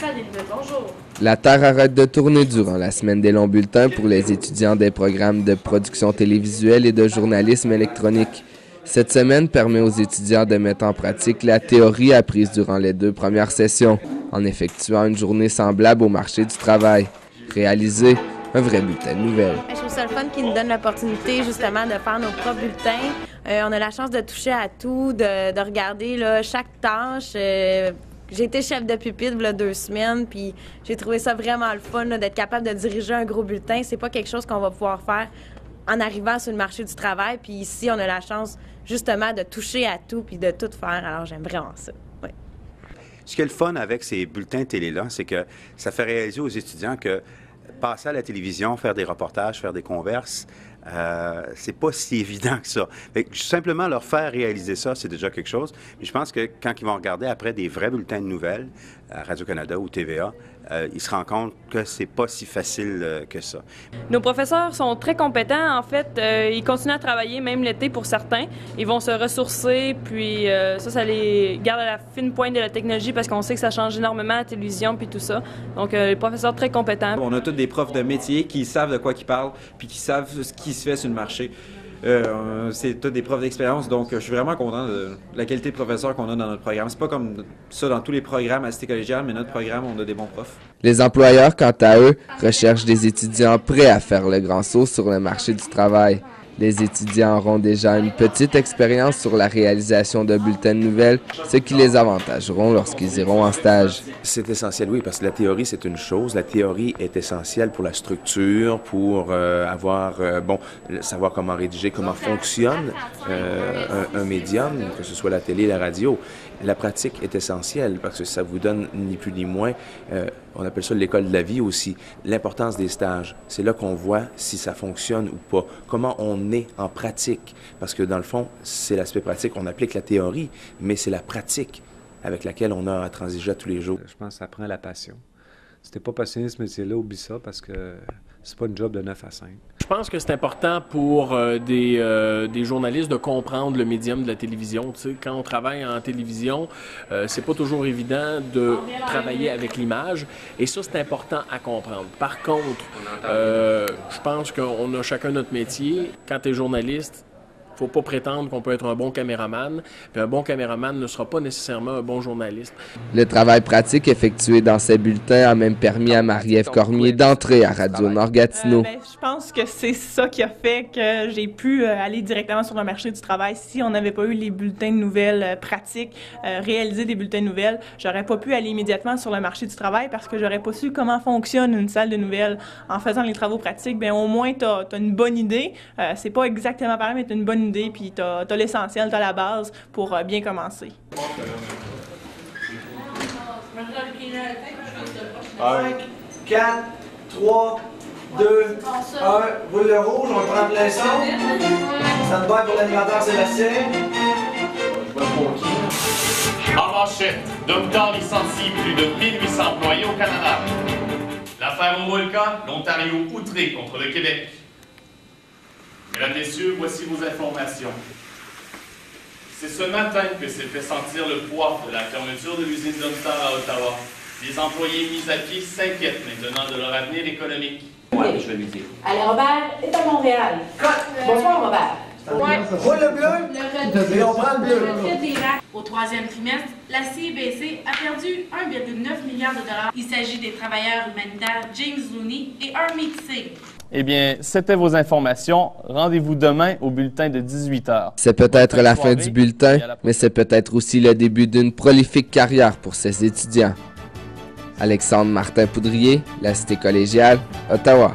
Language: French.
Salut, bonjour. La Terre arrête de tourner durant la semaine des longs bulletins pour les étudiants des programmes de production télévisuelle et de journalisme électronique. Cette semaine permet aux étudiants de mettre en pratique la théorie apprise durant les 2 premières sessions, en effectuant une journée semblable au marché du travail. Réaliser un vrai bulletin de nouvelles. Je trouve ça le fun qui nous donne l'opportunité justement de faire nos propres bulletins. On a la chance de toucher à tout, de regarder là, chaque tâche. J'ai été chef de pupitre il y a 2 semaines, puis j'ai trouvé ça vraiment le fun d'être capable de diriger un gros bulletin. C'est pas quelque chose qu'on va pouvoir faire en arrivant sur le marché du travail. Puis ici, on a la chance justement de toucher à tout puis de tout faire. Alors j'aime vraiment ça. Oui. Ce qui est le fun avec ces bulletins télé-là, c'est que ça fait réaliser aux étudiants que passer à la télévision, faire des reportages, faire des converses, c'est pas si évident que ça. Fait que simplement leur faire réaliser ça, c'est déjà quelque chose. Mais je pense que quand ils vont regarder après des vrais bulletins de nouvelles à Radio-Canada ou TVA, ils se rendent compte que c'est pas si facile que ça. Nos professeurs sont très compétents. En fait, ils continuent à travailler, même l'été pour certains. Ils vont se ressourcer, puis ça les garde à la fine pointe de la technologie parce qu'on sait que ça change énormément la télévision puis tout ça. Donc, les professeurs très compétents. On a tous des profs de métier qui savent de quoi ils parlent puis qui savent ce qui se fait sur le marché. C'est tous des profs d'expérience, donc je suis vraiment content de la qualité de professeurs qu'on a dans notre programme. C'est pas comme ça dans tous les programmes à Cité collégiale, mais notre programme, on a des bons profs. Les employeurs, quant à eux, recherchent des étudiants prêts à faire le grand saut sur le marché du travail. Les étudiants auront déjà une petite expérience sur la réalisation de bulletins de nouvelles, ce qui les avantageront lorsqu'ils iront en stage. C'est essentiel, oui, parce que la théorie, c'est une chose. La théorie est essentielle pour la structure, pour savoir comment rédiger, comment fonctionne un médium, que ce soit la télé, la radio. La pratique est essentielle parce que ça vous donne ni plus ni moins, on appelle ça l'école de la vie aussi, l'importance des stages. C'est là qu'on voit si ça fonctionne ou pas, comment on est en pratique. Parce que dans le fond, c'est l'aspect pratique, on applique la théorie, mais c'est la pratique avec laquelle on a à transiger tous les jours. Je pense que ça prend la passion. Si t'es pas passionné de ce métier-là, oublie ça parce que c'est pas une job de 9 à 5. Je pense que c'est important pour des journalistes de comprendre le médium de la télévision. Tu sais, quand on travaille en télévision, c'est pas toujours évident de travailler avec l'image. Et ça, c'est important à comprendre. Par contre, je pense qu'on a chacun notre métier. Quand tu es journaliste, faut pas prétendre qu'on peut être un bon caméraman, puis un bon caméraman ne sera pas nécessairement un bon journaliste. Le travail pratique effectué dans ces bulletins a même permis à Marie-Ève Cormier d'entrer à Radio-Nord-Gatineau. Je pense que c'est ça qui a fait que j'ai pu aller directement sur le marché du travail. Si on n'avait pas eu les bulletins de nouvelles pratiques, réaliser des bulletins de nouvelles, j'aurais pas pu aller immédiatement sur le marché du travail parce que j'aurais pas su comment fonctionne une salle de nouvelles. En faisant les travaux pratiques, bien au moins t'as une bonne idée. C'est pas exactement pareil, mais t'as une bonne idée, puis t'as l'essentiel, t'as la base pour bien commencer. 5, 4, 3, 2, 1, roule le rouge, on prend plein son. Stand-by pour l'animateur Sébastien. En manchette, Doctor licencie plus de 1800 employés au Canada. L'affaire Omolka, l'Ontario outré contre le Québec. Mesdames, Messieurs, voici vos informations. C'est ce matin que s'est fait sentir le poids de la fermeture de l'usine Domstar à Ottawa. Les employés mis à pied s'inquiètent maintenant de leur avenir économique. Oui, je vais lui dire. Allez, Robert est à Montréal. Bonsoir, Robert. Ouais. Roule le bleu, et on prend le bleu. Au 3e trimestre, la CIBC a perdu 1,9 milliard de dollars. Il s'agit des travailleurs humanitaires James Looney et Harmeet Singh. Eh bien, c'était vos informations. Rendez-vous demain au bulletin de 18h. C'est peut-être la fin du bulletin, mais c'est peut-être aussi le début d'une prolifique carrière pour ces étudiants. Alexandre Martin-Poudrier, La Cité collégiale, Ottawa.